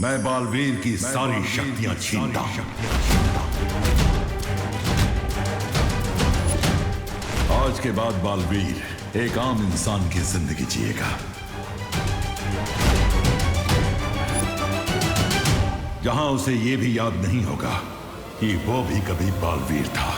मैं बालवीर की सारी शक्तियां छीनता हूं। आज के बाद बालवीर एक आम इंसान की जिंदगी जिएगा, जहां उसे यह भी याद नहीं होगा कि वो भी कभी बालवीर था।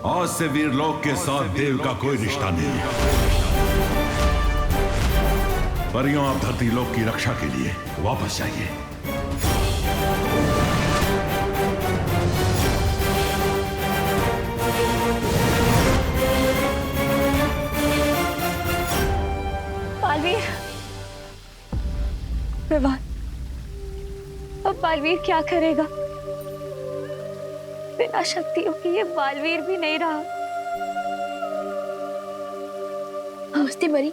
आज से वीरलोक के साथ देव का कोई रिश्ता नहीं है। परियों, आप धरती लोक की रक्षा के लिए वापस जाइए। बालवीर, विवान, अब बालवीर क्या करेगा? बिना शक्तियों की ये बालवीर भी नहीं रहा। मस्ती बरी,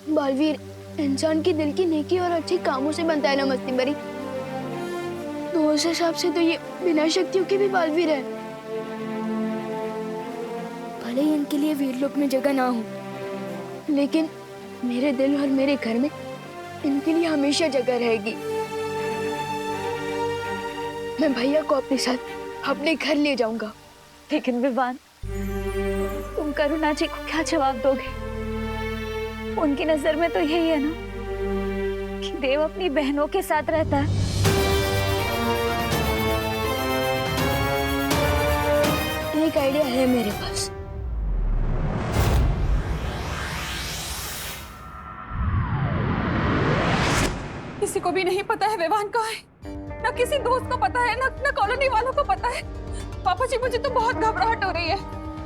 बालवीर इंसान की दिल की नेकी और अच्छे कामों से बनता है ना मस्ती बरी। तो उस हिसाब से तो ये बिना शक्तियों के भी बालवीर है। भले ही इनके लिए वीरलोक में जगह ना हो, लेकिन मेरे दिल और मेरे घर में इनके लिए हमेशा जगह रहेगी। मैं भैया को अपने साथ अपने घर ले जाऊंगा। लेकिन विवान, तुम करुणा जी को क्या जवाब दोगे? उनकी नजर में तो यही है ना कि देव अपनी बहनों के साथ रहता है। एक आइडिया है मेरे पास। किसी को भी नहीं पता है विवान कहाँ है, ना किसी दोस्त को पता है, ना कॉलोनी वालों को पता है। पापा जी, मुझे तो बहुत घबराहट हो रही है।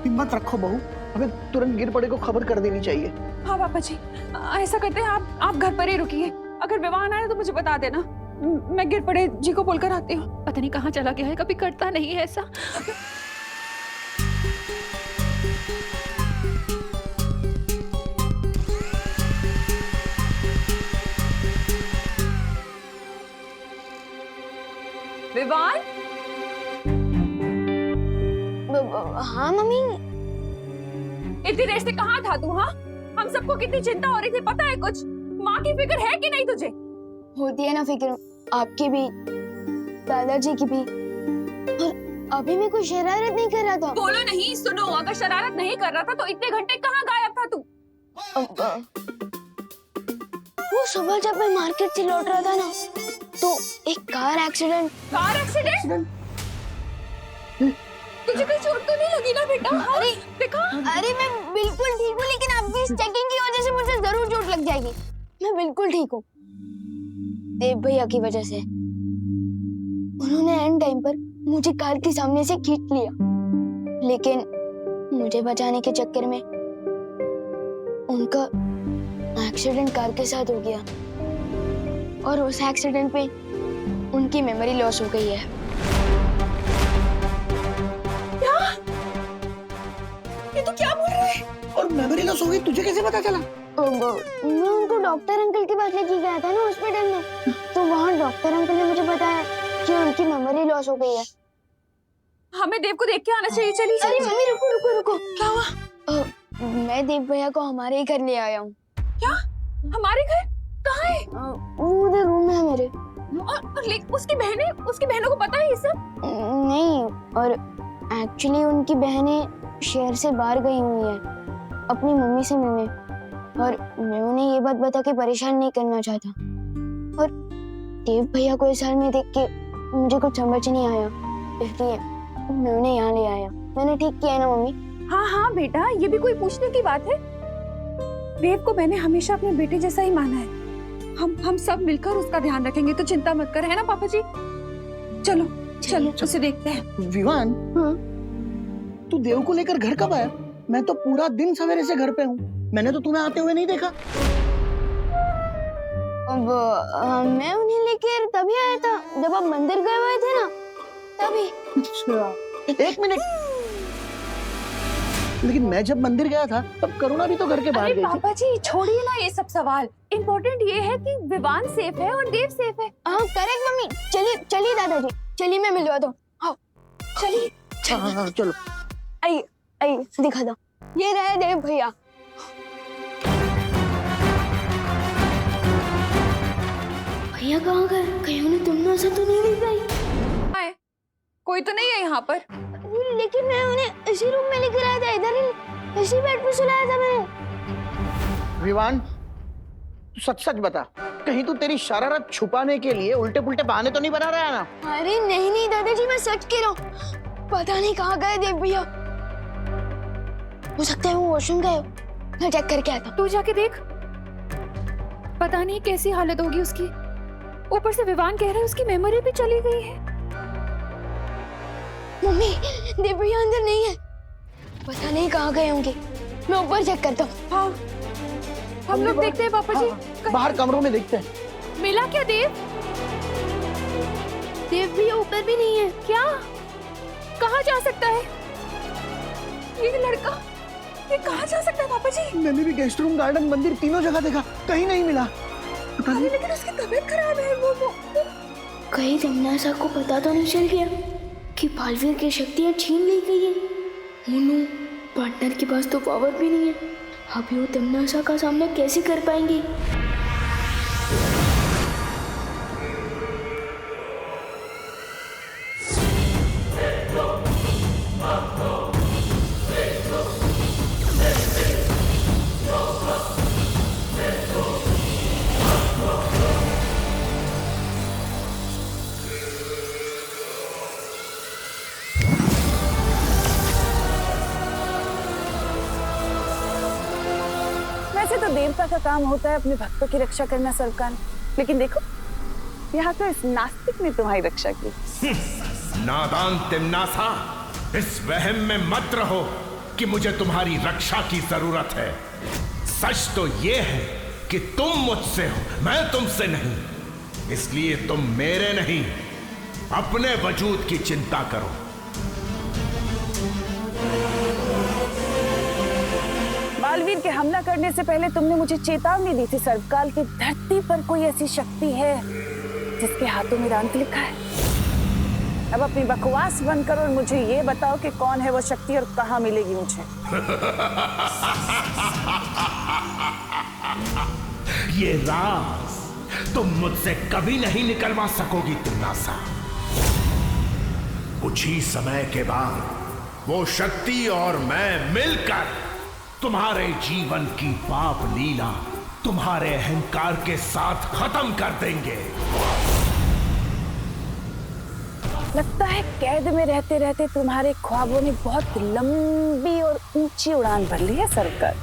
हिम्मत रखो बहू, हमें तुरंत गिर पड़े को खबर कर देनी चाहिए। हाँ पापा जी, ऐसा करते हैं, आप घर पर ही रुकिए। अगर विवान आए तो मुझे बता देना, मैं गिर पड़े जी को बोलकर आती हूँ। पता नहीं कहाँ चला गया है, कभी करता नहीं है ऐसा। विवान, हाँ मम्मी। इतनी देर से कहाँ था तू? हाँ, हम सबको कितनी चिंता हो रही थी, पता है कुछ? माँ की फिक्र है कि नहीं तुझे? होती है ना फिक्र, आपकी भी, दादाजी की भी। और अभी मैं कोई शरारत नहीं कर रहा था। बोलो नहीं, सुनो, अगर शरारत नहीं कर रहा था तो इतने घंटे कहाँ गायब था तू? वो सुबह जब मैं मार्केट से लौट रहा था ना, तो एक कार एक्सीडेंट। Car accident? तुझे कोई चोट तो नहीं लगी ना बेटा? अरे देखा? अरे मैं बिल्कुल ठीक हूँ, लेकिन आपकी इस चेकिंग की वजह से मुझे जरूर चोट लग जाएगी। मैं बिल्कुल ठीक हूँ। देव भैया की वजह से उन्होंने एंड टाइम पर मुझे कार के सामने से खींच लिया, लेकिन मुझे बचाने के चक्कर में उनका एक्सीडेंट कार के साथ हो गया और उस एक्सीडेंट पे उनकी मेमोरी लॉस हो गई है। ये तो क्या बोल रहे हैं? और मेमोरी लॉस हो गई, तुझे कैसे पता चला? मैं उनको डॉक्टर अंकल के पास लेके गया था ना हॉस्पिटल में, तो वहाँ डॉक्टर अंकल ने मुझे बताया कि उनकी मेमोरी लॉस हो गई है। हमें देव को देख के आना चाहिए। चलिए अरे मम्मी रुको रुको रुको। क्या हुआ? मैं देव भैया को हमारे ही घर ले आया हूँ। क्या? हमारे घर? कहाँ है? वो उधर रूम में है मेरे। और उसकी बहनों को पता है ये सब? नहीं, और एक्चुअली उनकी बहनें शहर से बाहर गई हुई हैं अपनी मम्मी से मिलने, और मैं उन्हें ये बात बता के परेशान नहीं करना चाहता। और देव भैया को इस हाल में देख के मुझे कुछ समझ नहीं आया, इसलिए मैं उन्हें यहाँ ले आया। मैंने ठीक किया ना मम्मी? हाँ हाँ बेटा, ये भी कोई पूछने की बात है? देव को मैंने हमेशा अपने बेटे जैसा ही माना है। हम सब मिलकर उसका ध्यान रखेंगे, तो चिंता मत कर, है ना पापा जी? चलो चलो उसे देखते हैं। विवान, तू देव को लेकर घर कब आया? मैं तो पूरा दिन सवेरे से घर पे हूँ, मैंने तो तुम्हें आते हुए नहीं देखा। अब मैं उन्हें लेकर तभी आया था जब आप मंदिर गए हुए थे ना, तभी। अच्छा, एक मिनट, लेकिन मैं जब मंदिर गया था तब करुणा भी तो घर के बाहर अरे गई थी। पापा जी छोड़िए ना ये सब सवाल, इम्पोर्टेंट ये है कि विवान सेफ है और देव सेफ है। हाँ करेक्ट मम्मी। चलिए चलिए दादाजी, चलिए मैं मिलवा दूँ। हाँ चलिए हाँ, चलो। आइए आइए दिखा दो, ये रहे देव भैया। भैया कहाँ गए? कहीं उन्हें तुमने ऐसा तो नहीं दिख गई? आए, कोई तो नहीं है यहाँ पर। लेकिन मैं उन्हें इसी रूम में लेकर आया था, इधर ही इसी बेड पे सुलाया था मैंने। विवान, तू सच सच बता, कहीं तू तेरी शरारत छुपाने के लिए उल्टे पुल्टे बहाने तो नहीं बना रहा है ना? अरे नहीं नहीं दादाजी, मैं सच कह रहा हूँ। पता नहीं कहाँ गए देव भैया, हो सकता है वो वॉशरूम गए हो। मैं चेक करके आता हूँ। तू जाके देख, पता नहीं कैसी हालत होगी उसकी। ऊपर से विवान कह रहा है उसकी मेमोरी भी चली गई है। मम्मी, देव भैया अंदर नहीं है, पता नहीं कहाँ गए होंगे। मैं ऊपर चेक करता हूँ। हाँ, हम लोग देखते हैं पापा जी। हाँ, बाहर कमरों में देखते हैं। मिला क्या देव? देव भैया ऊपर भी नहीं है। क्या? कहाँ जा सकता है ये लड़का? ये कहाँ जा सकता है पापा जी? मैंने भी गेस्ट रूम, गार्डन, मंदिर तीनों जगह देखा, कहीं नहीं मिला। पता नहीं। लेकिन उसकी तबीयत खराब है। वो कहीं तमन्ना को पता तो नहीं चल गया कि बालवीर की शक्तियाँ छीन ली गई है? मोनू, पार्टनर के पास तो पावर भी नहीं है, अभी वो तमन्ना का सामना कैसे कर पाएंगे? वैसे तो देवता का काम होता है अपने भक्तों की रक्षा करना सरकार, लेकिन देखो यहाँ तो इस नास्तिक ने तुम्हारी रक्षा की। नादान तिम्नासा, इस वहम में मत रहो कि मुझे तुम्हारी रक्षा की जरूरत है। सच तो ये है कि तुम मुझसे हो, मैं तुमसे नहीं। इसलिए तुम मेरे नहीं, अपने वजूद की चिंता करो। बालवीर के हमला करने से पहले तुमने मुझे चेतावनी दी थी सर्वकाल की धरती। धरती पर कोई ऐसी शक्ति है जिसके हाथों में अंत लिखा है? अब अपनी बकवास बंद करो और मुझे ये बताओ कि कौन है वो शक्ति और कहाँ मिलेगी मुझे। ये राज तुम मुझसे कभी नहीं निकलवा सकोगी तिम्नासा। कुछ ही समय के बाद वो शक्ति और मैं मिलकर तुम्हारे जीवन की पाप लीला तुम्हारे अहंकार के साथ खत्म कर देंगे। लगता है कैद में रहते रहते तुम्हारे ख्वाबों ने बहुत लंबी और ऊंची उड़ान भर ली है सरकार।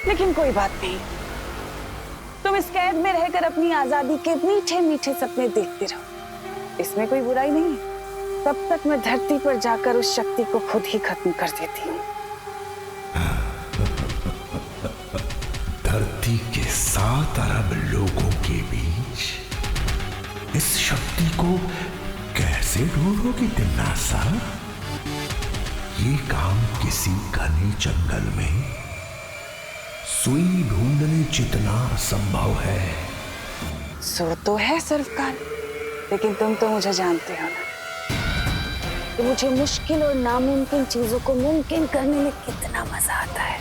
लेकिन कोई बात नहीं, तुम इस कैद में रहकर अपनी आजादी के मीठे मीठे सपने देखते रहो, इसमें कोई बुराई नहीं। तब तक मैं धरती पर जाकर उस शक्ति को खुद ही खत्म कर देती हूँ। धरती के 7 अरब लोगों के बीच इस शक्ति को कैसे ढूंढोगी तिम्नासा? ये काम किसी घने जंगल में सुई ढूंढने जितना असंभव है। सो तो है सरकार, लेकिन तुम तो मुझे जानते हो ना कि मुझे मुश्किल और नामुमकिन चीजों को मुमकिन करने में कितना मजा आता है।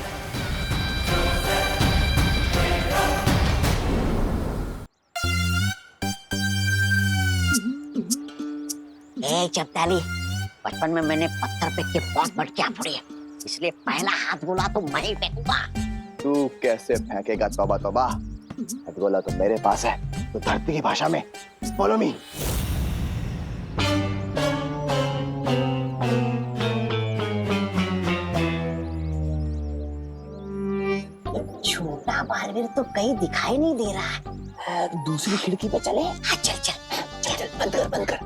ए चपताली, बचपन में मैंने पत्थर फेंक के बहुत मटकियां फोड़ी है, इसलिए पहला हाथ गोला तो मैं ही फेंकूंगा। तू कैसे फेंकेगा? तौबा तौबा, हाथ गोला तो मेरे पास है। तो धरती की भाषा में फॉलो मी। छोटा बालवीर तो कहीं दिखाई नहीं दे रहा है। दूसरी खिड़की पे चले। हाँ, चल चल चल चल, बंद कर बंद कर।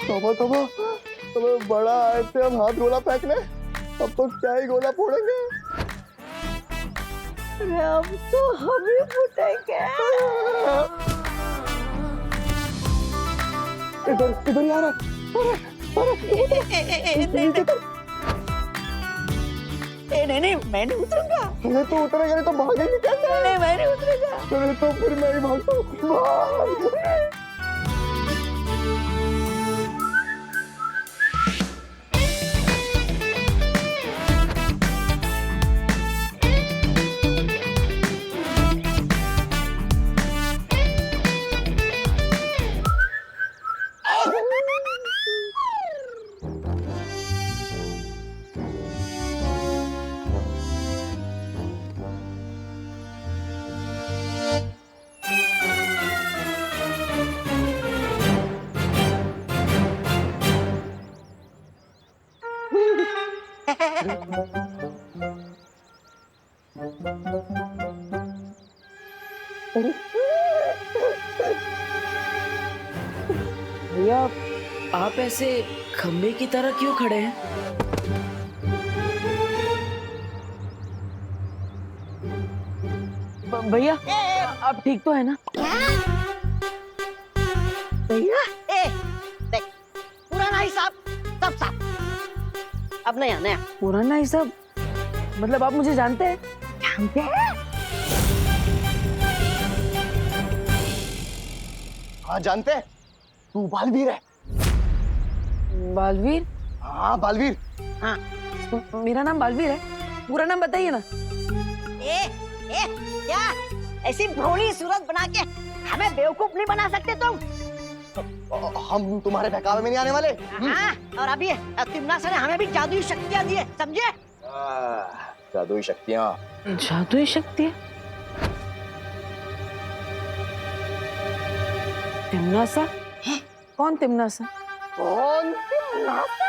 तौबा तौबा, तुम्हें बड़ा आए थे हम हाथ गोला फेंकने, अब तो क्या ही गोला फोड़ेंगे। अब तो हम ही फूटेंगे। इधर इधर यार, नहीं मैं नहीं उतरूंगा। नहीं तो उतरेगा, नहीं तो भागेंगे कैसे? नहीं मैं नहीं उतरूंगा। चलो तो फिर मैं ही भागता हूँ। भैया, आप ऐसे खंबे की तरह क्यों खड़े हैं? भैया, आप ठीक तो है ना? भैया, देख, पुराना हिसाब सब साफ। अब नया नया। पुराना हिसाब मतलब आप मुझे जानते हैं? जानते हैं? हाँ जानते हैं, तू बालवीर है। बालवीर? हाँ बालवीर। हाँ। मेरा नाम बालवीर है, पूरा नाम बताइए ना। क्या ऐसी भोली सूरत बना के हमें बेवकूफ नहीं बना सकते तुम? हम तुम्हारे बहकावे में नहीं आने वाले। हाँ, और अभी तिम्नासा ने हमें भी जादुई शक्तियां दी है, समझे? जादुई शक्तियाँ? जादुई शक्ति? तिम्नासा? कौन तिम्नासा? कौन तिम्नासा?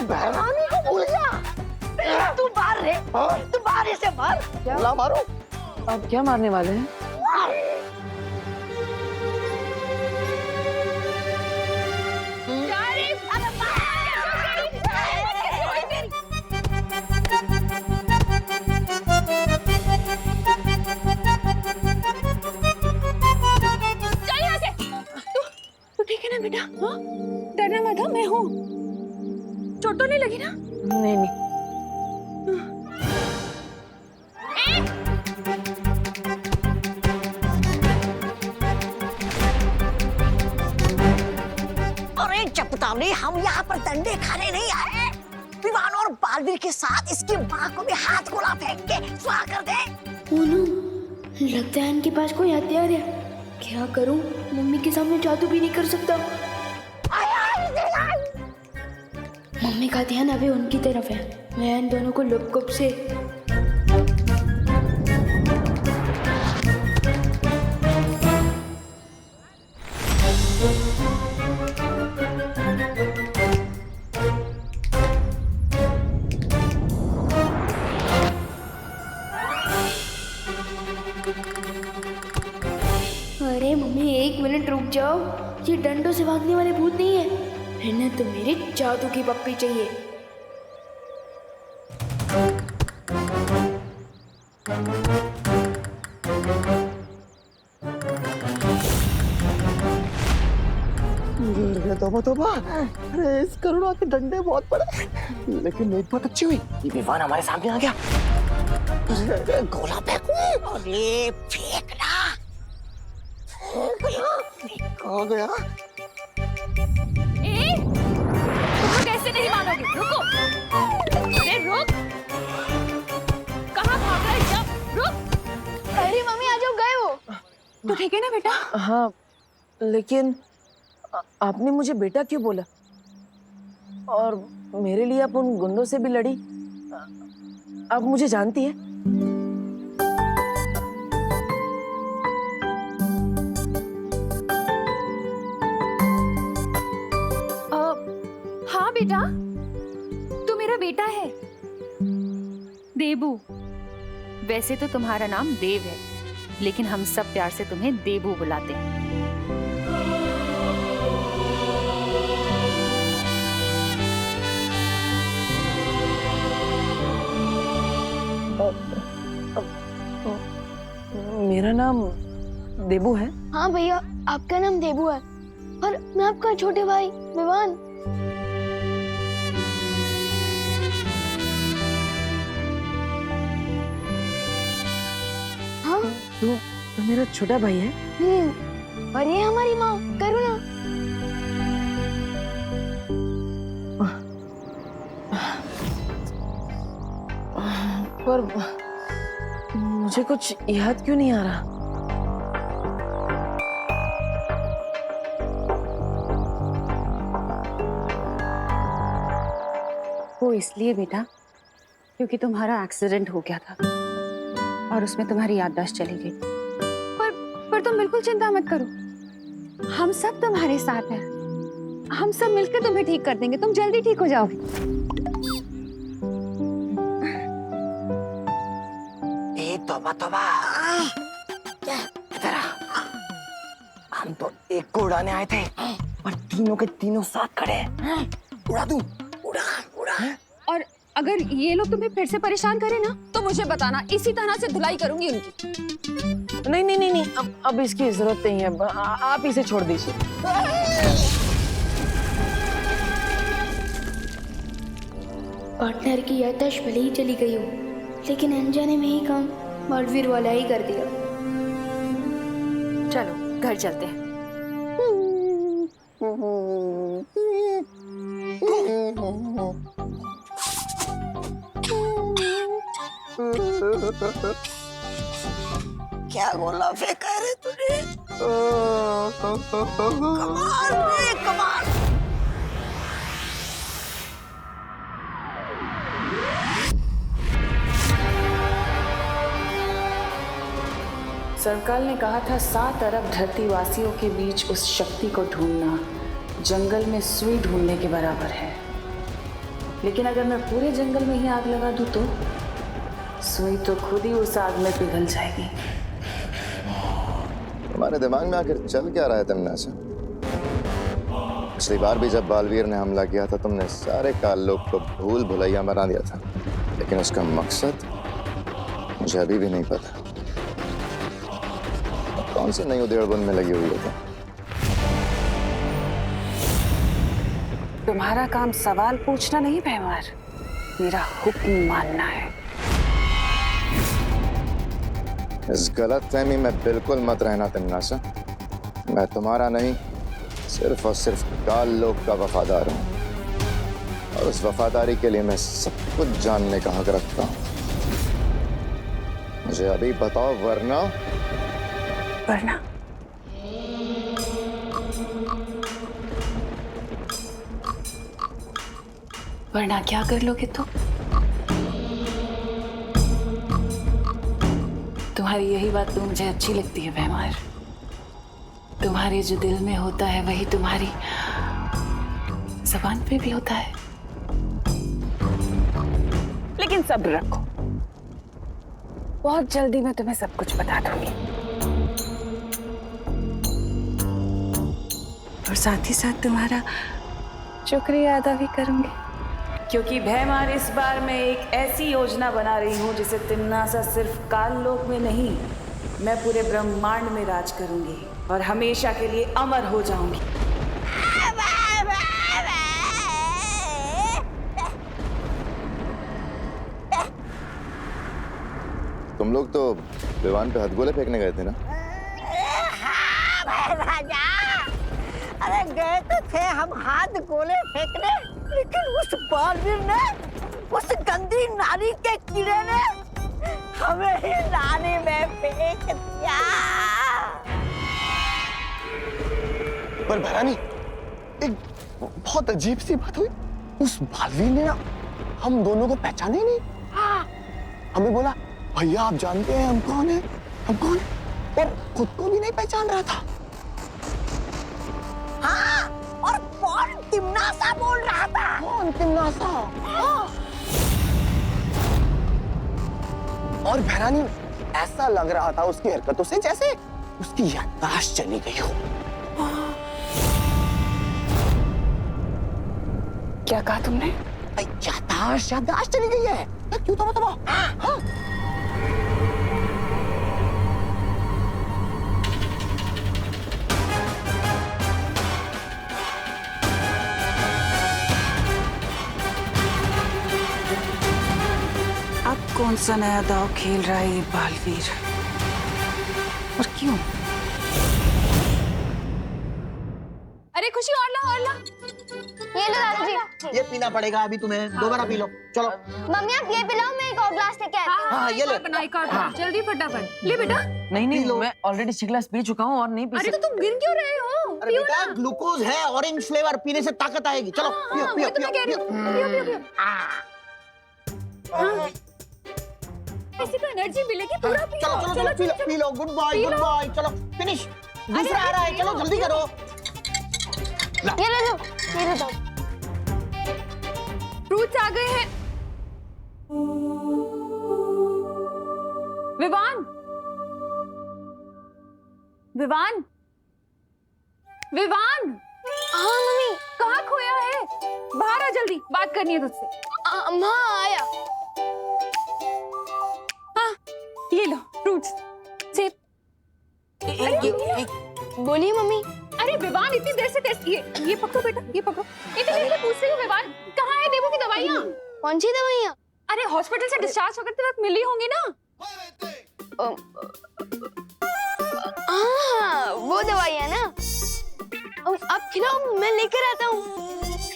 बहरानी को भूल गया? तू मार रे, तू मार इसे मार। ला मारो। आप क्या मारने वाले हैं? बेटा? हाँ, डरना मत, हाँ, मैं हूँ। चोट तो नहीं लगी ना? नहीं नहीं। अरे चपटावली, हम यहाँ पर डंडे खाने नहीं आए। विवान और बालवीर के साथ इसकी माँ को भी हाथ गोला फेंक के स्वाहा कर दे। मोनू, लगता है इनके पास कोई हथियार है। क्या करूं? मम्मी के सामने जादू भी नहीं कर सकता। मम्मी का ध्यान अभी उनकी तरफ है। मैं इन दोनों को लुप-गुप से अरे मम्मी, 1 मिनट रुक जाओ। ये डंडों से भागने वाले भूत नहीं है। इन्हें तो मेरी जादू की पप्पी चाहिए। अरे तौबा तौबा, अरे इस करुणा के डंडे बहुत बड़े, लेकिन एक बात अच्छी हुई, ये विवान हमारे सामने आ गया। अरे गोला फेंकू। अरे फेंकना। कहाँ गया? तुम कैसे नहीं मानोगे? रुको, अरे रुक, कहाँ भाग रहे हैं? रुक। अरे मम्मी, आ जाओ, गए हो? तो ठीक है ना बेटा? हाँ, लेकिन आपने मुझे बेटा क्यों बोला? और मेरे लिए आप उन गुंडों से भी लड़ी। आप मुझे जानती है? हाँ बेटा, तू मेरा बेटा है, देबू। वैसे तो तुम्हारा नाम देव है, लेकिन हम सब प्यार से तुम्हें देबू बुलाते हैं। मेरा नाम देबू है। हाँ भैया, आपका नाम देबू है और मैं आपका छोटे भाई विवान। हाँ। तो मेरा छोटा भाई है। और ये हमारी माँ करुणा। पर मुझे कुछ याद क्यों नहीं आ रहा? वो इसलिए बेटा क्योंकि तुम्हारा एक्सीडेंट हो गया था और उसमें तुम्हारी याददाश्त चली गई। पर तुम बिल्कुल चिंता मत करो, हम सब तुम्हारे साथ हैं। हम सब मिलकर तुम्हें ठीक कर देंगे, तुम जल्दी ठीक हो जाओगे। तौबा तौबा, इधर आ। हम तो एक को उड़ाने आए थे, पर तीनों के तीनों साथ खड़े हैं। उड़ा दूं? उड़ा उड़ा। और अगर ये लोग तुम्हें फिर से परेशान करें ना, तो मुझे बताना, इसी तरह से धुलाई करूंगी उनकी। नहीं नहीं नहीं नहीं, अब इसकी जरूरत नहीं है। आप इसे छोड़ दीजिए। पार्टनर की याददाश्त भले ही चली गई हो, लेकिन अनजाने में ही काम बालवीर वाला ही कर दिया। चलो घर चलते हैं। क्या गोला फेंका रे तूने? कमाल रे कमाल। सरकार ने कहा था 7 अरब धरतीवासियों के बीच उस शक्ति को ढूंढना जंगल में सुई ढूंढने के बराबर है। लेकिन अगर मैं पूरे जंगल में ही आग लगा दूं तो सुई तो खुद ही उस आग में पिघल जाएगी। तुम्हारे दिमाग में आखिर चल क्या रहा है तमन्ना? पिछली बार भी जब बालवीर ने हमला किया था, तुमने सारे काल्लों को भूल भुलैया बना दिया था, लेकिन उसका मकसद मुझे अभी भी नहीं पता। कौन सी नई उधेड़बुन में लगी हुई है? तुम्हारा काम सवाल पूछना नहीं भैमार, मेरा हुक्म मानना है। इस गलतफहमी में बिल्कुल मत रहना तिमनासा। मैं तुम्हारा नहीं, सिर्फ और सिर्फ काल लोक का वफादार हूँ, और उस वफादारी के लिए मैं सब कुछ जानने का हक रखता हूँ। मुझे अभी बताओ, वरना वरना क्या कर लोगे तुम? तुम्हारी यही बात तो मुझे अच्छी लगती है भैमार। तुम्हारे जो दिल में होता है वही तुम्हारी जबान पे भी होता है। लेकिन सब्र रखो, बहुत जल्दी मैं तुम्हें सब कुछ बता दूंगी। और साथ ही साथ तुम्हारा शुक्रिया अदा भी करूंगी, क्योंकि भैमार इस बार मैं एक ऐसी योजना बना रही हूँ जिसे तिमनासा सिर्फ काल लोक में नहीं, मैं पूरे ब्रह्मांड में राज करूंगी और हमेशा के लिए अमर हो जाऊंगी। तुम लोग तो विवान पे हथगोले फेंकने गए थे ना? हाँ राजा, अरे गए तो थे हम हाथ गोले फेंकने, लेकिन उस बालवीर ने, उस गंदी नारी के कीड़े ने हमें ही नाली में फेंक दिया। पर भैरानी, एक बहुत अजीब सी बात हुई। उस बालवीर ने ना हम दोनों को पहचाने ही नहीं। हमें बोला, भैया आप जानते हैं हम कौन है, हम कौन है, और खुद को भी नहीं पहचान रहा था। हाँ, और कौन तिमनासा बोल रहा था? कौन तिमनासा? हाँ। और भैरानी, ऐसा लग रहा था उसकी हरकतों से जैसे उसकी याददाश्त चली गई हो। क्या कहा तुमने? याददाश्त चली गई है। क्यों तो बताओ। हाँ। अब कौन सा नया दाव खेल रहा है ये बालवीर, और क्यों? अरे खुशी, और ला और ला। ये लो दादाजी। ये पीना पड़ेगा अभी तुम्हें, दोबारा पी लो। चलो मम्मी आप ये पिलाओ, मैं एक और ग्लास लेके आती हूँ। हाँ, ये ले। बनाई कर जल्दी फटाफट ले बेटा। नहीं, मैं ऑलरेडी 6 ग्लास पी चुका हूँ और नहीं पी अरे तो तुम गिर क्यों रहे हो? अरे बेटा, ग्लूकोज है, ऑरेंज फ्लेवर, पीने से ताकत आएगी। चलो पियो पियो पियो पियो। किसी को एनर्जी मिलेगी, पूरा पियो। चलो चलो चलो पी लो। Good boy good boy. चलो फिनिश, दूसरा आ रहा है, चलो जल्दी करो। ये ले लो, ये ले दो। फ्रूट्स आ गए हैं। विवान, विवान, विवान। हाँ मम्मी। कहाँ खोया है? बाहर आ जल्दी, बात करनी है तुझसे। हाँ आया। हाँ, ये लो फ्रूट्स, सेब। बोलिए मम्मी। अरे विवान, इतनी देर से टेस्ट ये पकड़ो बेटा, ये पकड़ो। इतनी देर से पूछ रही हूँ विवान, कहाँ है देवू की दवाइयाँ? कौन सी दवाइयाँ? अरे हॉस्पिटल से डिस्चार्ज होकर वक्त मिली होंगी ना? हाँ, वो दवाइयाँ ना। अब खिलाओ, मैं लेकर आता हूँ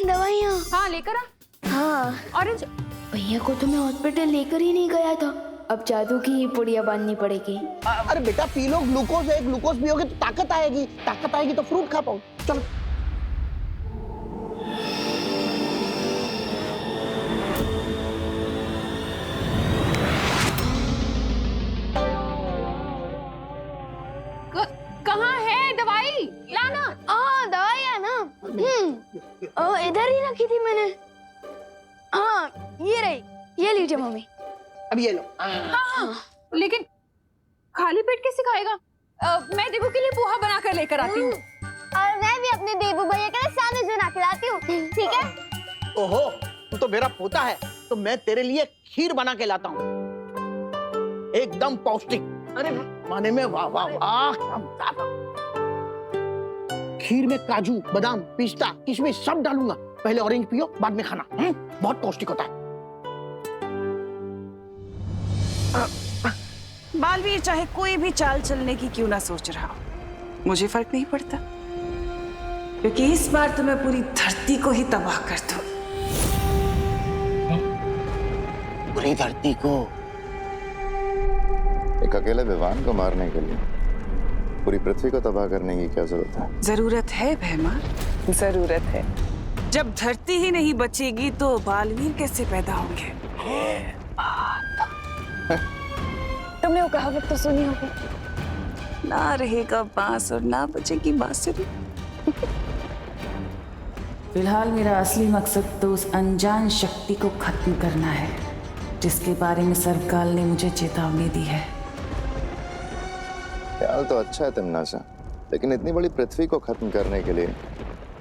दवाइयाँ। हाँ लेकर आ। हाँ। ऑरेंज। भैया को तो मैं हॉस्पिटल लेकर ही नहीं गया था, अब जादू की पुड़िया बांधनी पड़ेगी। अरे बेटा पी लो, ग्लूकोज है, ग्लूकोज पियोगे तो ताकत आएगी, ताकत आएगी तो फ्रूट खा पाओ। चलो कहाँ है दवाई? लाना। दवाइयाँ ना, इधर ही रखी थी मैंने। हाँ ये रही, ये लीजिए मम्मी। अब ये लो। हाँ, लेकिन खाली पेट कैसे खाएगा? मैं देवू के लिए पोहा बना कर लेकर आती हूँ। और मैं भी अपने देवू भैया के लिए सैंडविच बना के लाती हूँ, ठीक है? ओहो, तू तो मेरा पोता है, तो मैं तेरे लिए खीर बना के लाता हूँ, एकदम पौष्टिक। अरे माने में वाह वाह वाह, खीर में काजू, बादाम, पिस्ता, किशमिश सब डालूंगा, पहले ऑरेंज पियो, बाद में खाना। बहुत पौष्टिक होता है। बालवीर चाहे कोई भी चाल चलने की क्यों ना सोच रहा हो, मुझे फर्क नहीं पड़ता, क्योंकि इस बार तो मैं पूरी धरती को ही तबाह कर दूं। पूरी धरती को? एक अकेले विवान को मारने के लिए पूरी पृथ्वी को तबाह करने की क्या जरूरत है? जरूरत है भैमा, जरूरत है। जब धरती ही नहीं बचेगी तो बालवीर कैसे पैदा होंगे? तुमने वो कहावत तो सुनी होगी, ना रहेगा बांस और ना बचेगी बांसुरी। फिलहाल मेरा असली मकसद तो उस अनजान शक्ति को खत्म करना है जिसके बारे में सर्वकाल ने मुझे चेतावनी दी है। ख्याल तो अच्छा है तिम्नासा, लेकिन इतनी बड़ी पृथ्वी को खत्म करने के लिए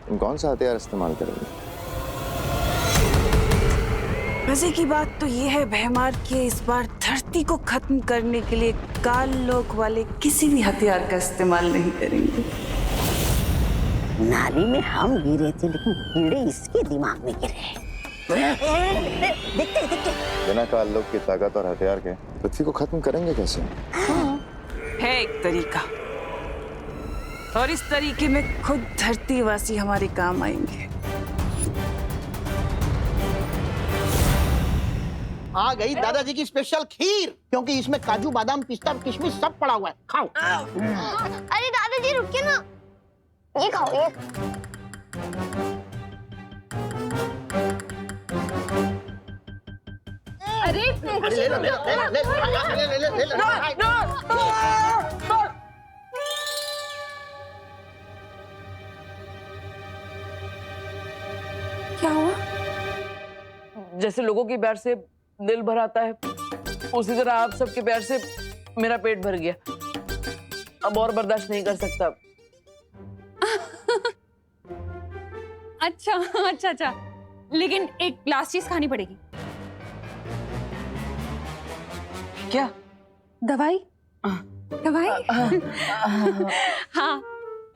तुम कौन सा हथियार इस्तेमाल करोगे? मजे की बात तो ये है भैमार कि इस बार धरती को खत्म करने के लिए काल लोक वाले किसी भी हथियार का इस्तेमाल नहीं करेंगे। नाली में हम गिरे थे, लेकिन कीड़े इसके दिमाग में गिरे। देखते देखते बिना काल लोक की ताकत और हथियार के पृथ्वी को खत्म करेंगे कैसे? है एक तरीका, और इस तरीके में खुद धरतीवासी हमारे काम आएंगे। आ गई दादाजी की स्पेशल खीर, क्योंकि इसमें काजू बादाम पिस्ता किशमिश सब पड़ा हुआ है। खाओ। अरे दादाजी रुकिए ना, ये खाओ ये। अरे ले लो, ले लो, ले लो, ले लो, ले लो, ले लो। क्या हुआ? जैसे लोगों के प्यार से दिल भर आता है, उसी तरह आप सबके प्यार से मेरा पेट भर गया। अब और बर्दाश्त नहीं कर सकता। अच्छा अच्छा अच्छा, लेकिन एक लास्ट चीज खानी पड़ेगी। क्या? दवाई? दवाई? हाँ,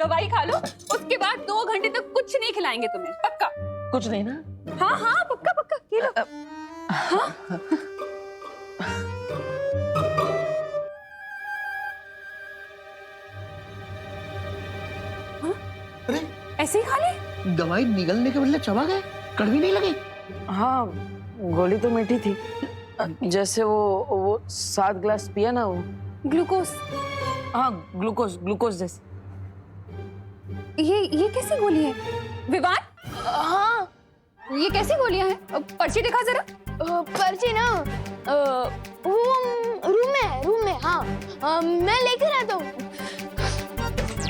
दवाई खा लो, उसके बाद 2 घंटे तक कुछ नहीं खिलाएंगे तुम्हें, पक्का? कुछ नहीं ना? हाँ हाँ पक्का पक्का, ये लो। हाँ? अरे ऐसे ही खा ले? दवाई निगलने के बदले चबा गए, कड़वी नहीं लगी? हाँ, गोली तो मीठी थी। जैसे वो 7 ग्लास पिया ना वो। ग्लूकोज? हाँ, ग्लूकोज जैसे। ये कैसी गोली है विवान? हाँ, ये कैसी गोलियां हैं? पर्ची दिखा जरा। पर्ची ना रूम में। हाँ, मैं लेकर आता हूँ।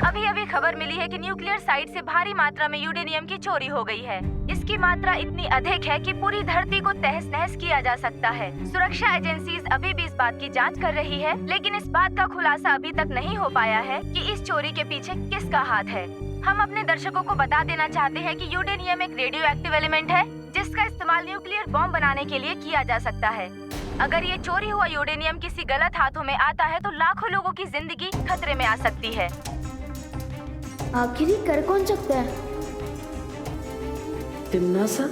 अभी अभी खबर मिली है कि न्यूक्लियर साइट से भारी मात्रा में यूरेनियम की चोरी हो गई है। इसकी मात्रा इतनी अधिक है कि पूरी धरती को तहस नहस किया जा सकता है। सुरक्षा एजेंसीज अभी भी इस बात की जांच कर रही है, लेकिन इस बात का खुलासा अभी तक नहीं हो पाया है कि इस चोरी के पीछे किसका हाथ है। हम अपने दर्शकों को बता देना चाहते हैं कि यूरेनियम एक रेडियो एक्टिव एलिमेंट है, जिसका इस्तेमाल न्यूक्लियर बॉम्ब बनाने के लिए किया जा सकता है। अगर ये चोरी हुआ यूरेनियम किसी गलत हाथों में आता है तो लाखों लोगों की जिंदगी खतरे में आ सकती है। आखिर कर कौन सकता है? तिम्नासा?